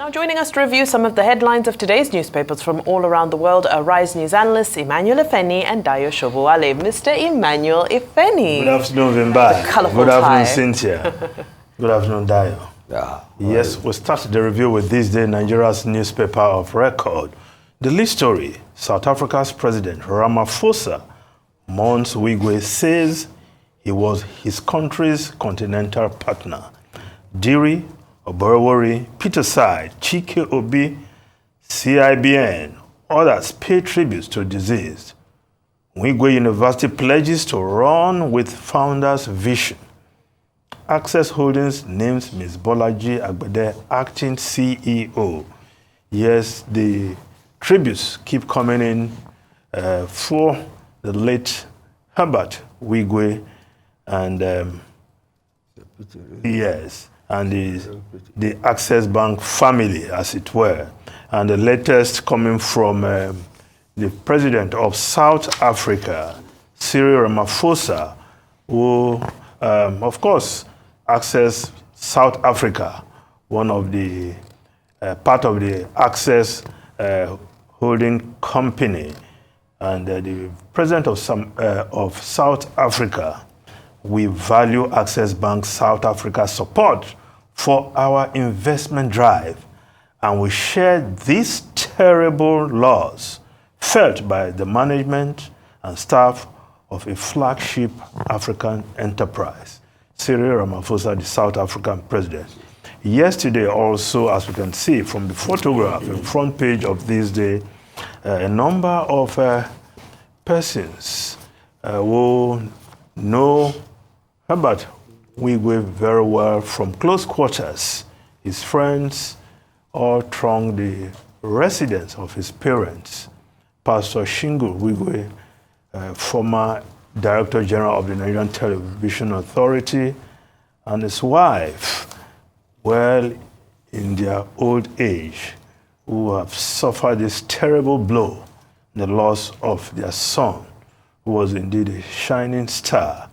Now joining us to review some of the headlines of today's newspapers from all around the world are Rise News analysts Emmanuel Ifeni and Dayo Shobuwale. Mr. Emmanuel Ifeni. Good afternoon, Vimba. Good afternoon, Cynthia. Good afternoon, Dayo. Yes, we'll start the review with this day Nigeria's newspaper of record. The lead story, South Africa's President Ramaphosa Mourns Wigwe says he was his country's continental partner. Diri, Oborowori, Peterside, Chike Obi, CIBN, others pay tributes to deceased. Wigwe University pledges to run with founder's vision. Access Holdings names Ms. Bolaji Agbede acting CEO. Yes, the tributes keep coming in for the late Herbert Wigwe and yes, and the Access Bank family, as it were. And the latest coming from the president of South Africa, Cyril Ramaphosa, who, of course, Access South Africa, one of the part of the Access holding company, and the president of South Africa. We value Access Bank South Africa's support for our investment drive, and we share these terrible loss felt by the management and staff of a flagship African enterprise. Cyril Ramaphosa, the South African president. Yesterday also, as we can see from the photograph in front page of this day, a number of persons who know Herbert Wigwe very well from close quarters. His friends all thronged the residence of his parents. Pastor Shingo Wigwe, former Director General of the Nigerian Television Authority, and his wife, well in their old age, who have suffered this terrible blow, the loss of their son, who was indeed a shining star.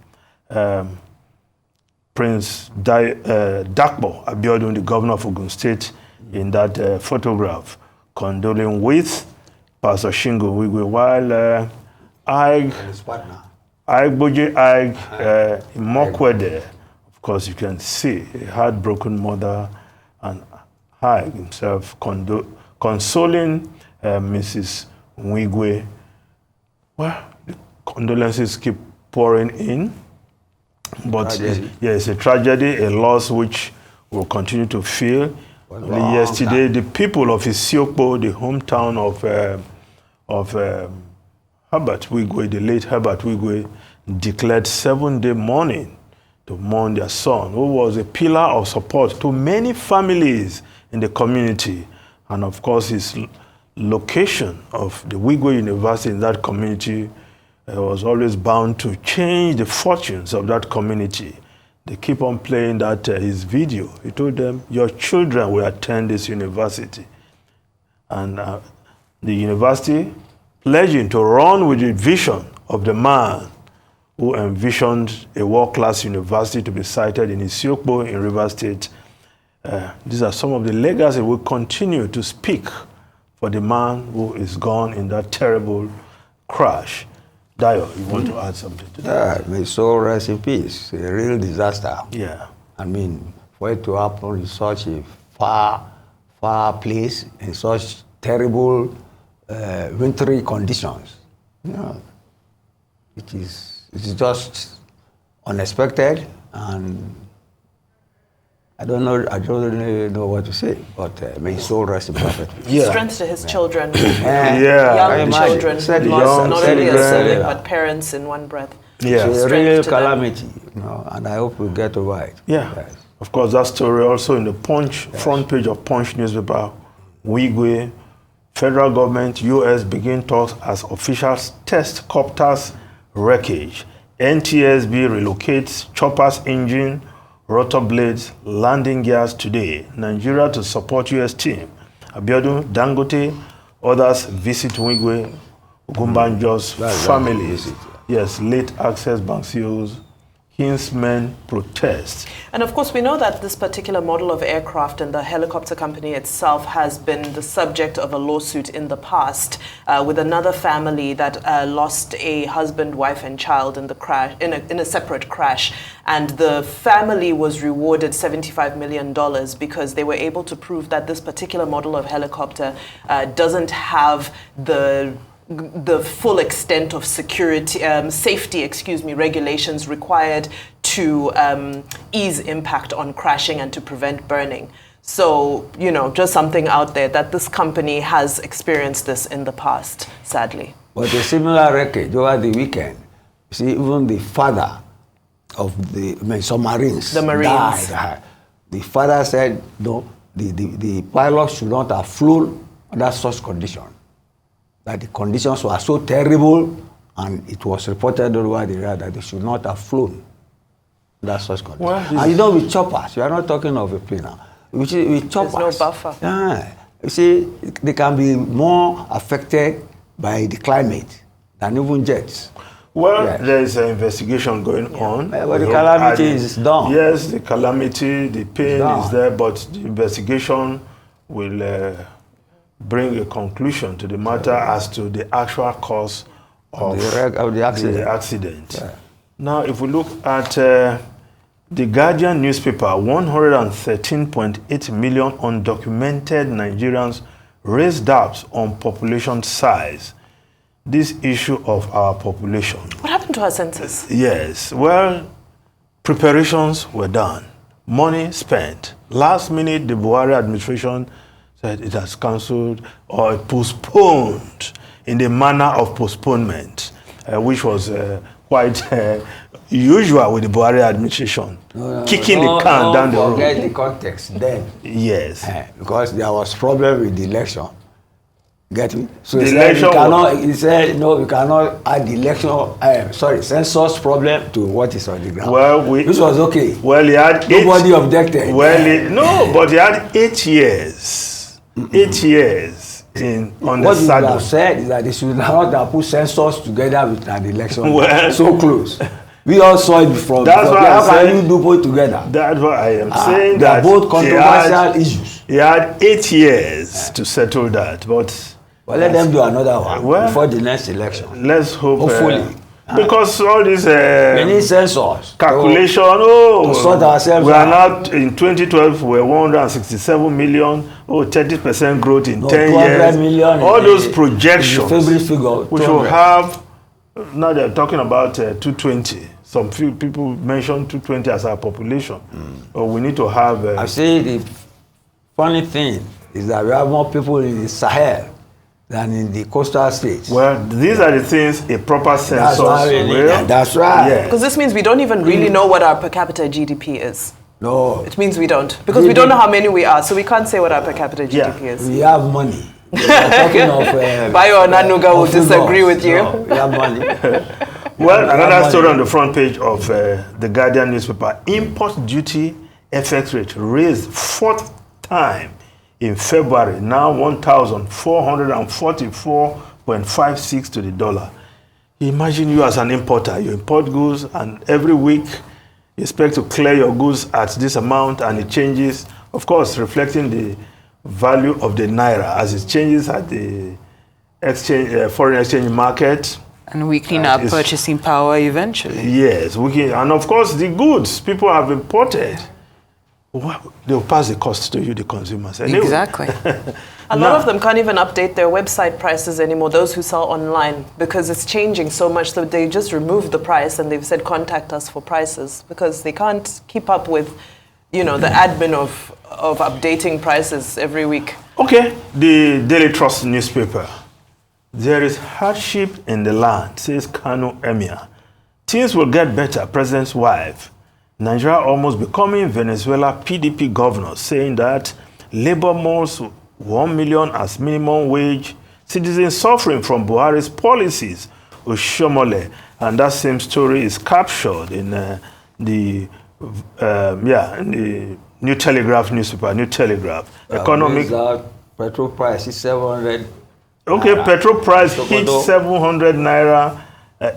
Prince Dakbo Abiodun, the governor of Ogun State, in that photograph, condoling with Pastor Shingo Wigwe, while Boje Mokwede, of course you can see a heartbroken mother, and Ig himself consoling Mrs. Wigwe. Well, the condolences keep pouring in, but it's a tragedy, a loss which we'll continue to feel. Only yesterday, the people of Isiokpo, the hometown of Herbert Wigwe, the late Herbert Wigwe, declared 7-day mourning to mourn their son, who was a pillar of support to many families in the community. And of course, his location of the Wigwe University in that community was always bound to change the fortunes of that community. They keep on playing that his video. He told them, your children will attend this university. And the university pledging to run with the vision of the man who envisioned a world-class university to be sited in Isiokpo in Rivers State. These are some of the legacy we continue to speak for the man who is gone in that terrible crash. Dayo, you want to add something to that? May soul rest in peace. A real disaster. Yeah. I mean, for it to happen in such a far place, in such terrible wintry conditions, you know, it is just unexpected, and I don't really know what to say, but may his soul rest in perfect peace. Yeah. Strength to his children. Young children who lost not only a sibling, but parents in one breath. Yeah. It's a real calamity, you know, and I hope we'll get it right. Yeah. Yes. Of course, that story also in the Punch, front page of Punch newspaper, Wigwe, federal government, U.S. begin talks as officials test copters wreckage. NTSB relocates choppers engine, rotor blades, landing gears today. Nigeria to support U.S. team. Abiodun, Dangote, others visit Wigwe, Ogumbanjo's family. Yes, late Access Bank CEOs kinsmen protest. And of course, we know that this particular model of aircraft and the helicopter company itself has been the subject of a lawsuit in the past with another family that lost a husband, wife, and child in the crash, in a separate crash. And the family was rewarded $75 million because they were able to prove that this particular model of helicopter doesn't have the full extent of safety regulations required to ease impact on crashing and to prevent burning. So, just something out there that this company has experienced this in the past, sadly. But a similar wreckage over the weekend, you see, even the father of some Marines, the Marines died. The father said, no, the pilot should not have flown under such conditions. That the conditions were so terrible, and it was reported all over the area that they should not have flown under such conditions. Well, and with choppers, you are not talking of a plane now. With choppers, there's no buffer. Yeah, you see, they can be more affected by the climate than even jets. Well, yes. There is an investigation going on. But the calamity is done. Yes, the calamity, the pain is there, but the investigation will bring a conclusion to the matter as to the actual cause of the accident. Yeah. Now, if we look at the Guardian newspaper, 113.8 million undocumented Nigerians raised doubts on population size. This issue of our population. What happened to our census? Yes, well, preparations were done, money spent. Last minute, the Buhari administration said it has cancelled or postponed in the manner of postponement, which was quite usual with the Buhari administration, kicking the can down the road. Forget the context then. Yes. Because there was problem with the election. Get me? So The he said, election he said, no, we cannot add the election, census problem to what is on the ground. Well, this was okay. Well, he had nobody objected. Well, but he had 8 years. 8 years on the saddle. What you have said is that they should not have put census together with an election. Well, so close. We all saw it before. That's what how I can you do both together? That's what I am saying. They are that both controversial issues. He had 8 years to settle that, but let them do another one before the next election. Let's hope. Hopefully. Because all this we need census calculation, to sort ourselves we are out. not, in 2012, we were 167 million, 30% growth in 10 years. Million all those projections, favorite figure, which will have, now they're talking about 220. Some few people mentioned 220 as our population. We need to have... I say the funny thing is that we have more people in the Sahel than in the coastal states. Well, these are the things a proper census will. That's right. Yes. Because this means we don't even really know what our per capita GDP is. No. It means we don't. Because we don't know how many we are, so we can't say what our per capita GDP is. We have money. We are talking of... Bayo and Nanuga will disagree with you. No, we have money. Well, another story on the front page of the Guardian newspaper. Import duty FX rate raised 4th time in February, now 1,444.56 to the dollar. Imagine you as an importer, you import goods and every week you expect to clear your goods at this amount and it changes, of course, reflecting the value of the naira as it changes at the foreign exchange market. And weakening our purchasing power eventually. Yes, and of course the goods people have imported, they'll pass the cost to you, the consumers. Anyway. Exactly. A lot of them can't even update their website prices anymore, those who sell online, because it's changing so much. So they just removed the price and they've said, contact us for prices, because they can't keep up with, the admin of updating prices every week. Okay, the Daily Trust newspaper. There is hardship in the land, says Kano Emir. Things will get better, President's wife. Nigeria almost becoming Venezuela PDP governor, saying that labor moves 1 million as minimum wage, citizens suffering from Buhari's policies, Oshomole. And that same story is captured in the New Telegraph newspaper, New Telegraph. Economic... petrol price is 700. Okay, petrol price hit 700 naira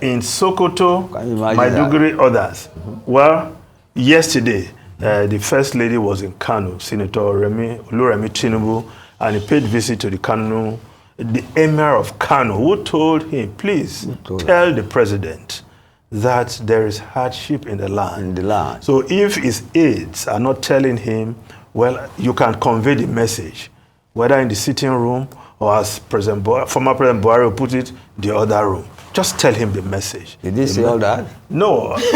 in Sokoto, Can you imagine Maiduguri, others. Well, yesterday, the First Lady was in Kano, Senator Oluremi Tinubu, and he paid visit to the Kano, the Emir of Kano, who told him, please tell the president that there is hardship in the land. So if his aides are not telling him, well, you can convey the message, whether in the sitting room or as former President Buhari put it, the other room. Just tell him the message. Did he say all that? No. There's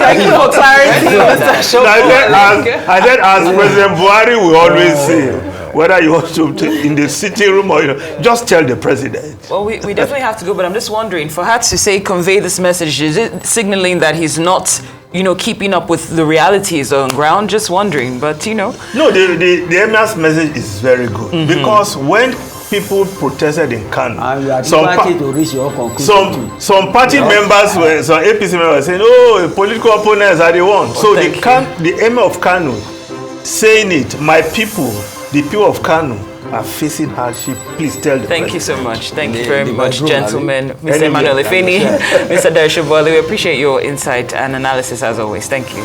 actually for clarity. I said, as President Buhari will always say, whether you want to in the sitting room or just tell the president. Well, we definitely have to go, but I'm just wondering, for her to say convey this message, is it signaling that he's not, keeping up with the realities on ground? Just wondering, but No, the Emir's message is very good because when people protested in Kano, some party members some APC members saying, "Oh, the political opponents are the ones." So the Emir of Kano saying it, my people, the people of Kano are facing hardship. Please tell them. Thank you so much. Thank you very much, gentlemen. Mr. Emmanuel Ifeni, Mr. Darishabwale, we appreciate your insight and analysis as always. Thank you.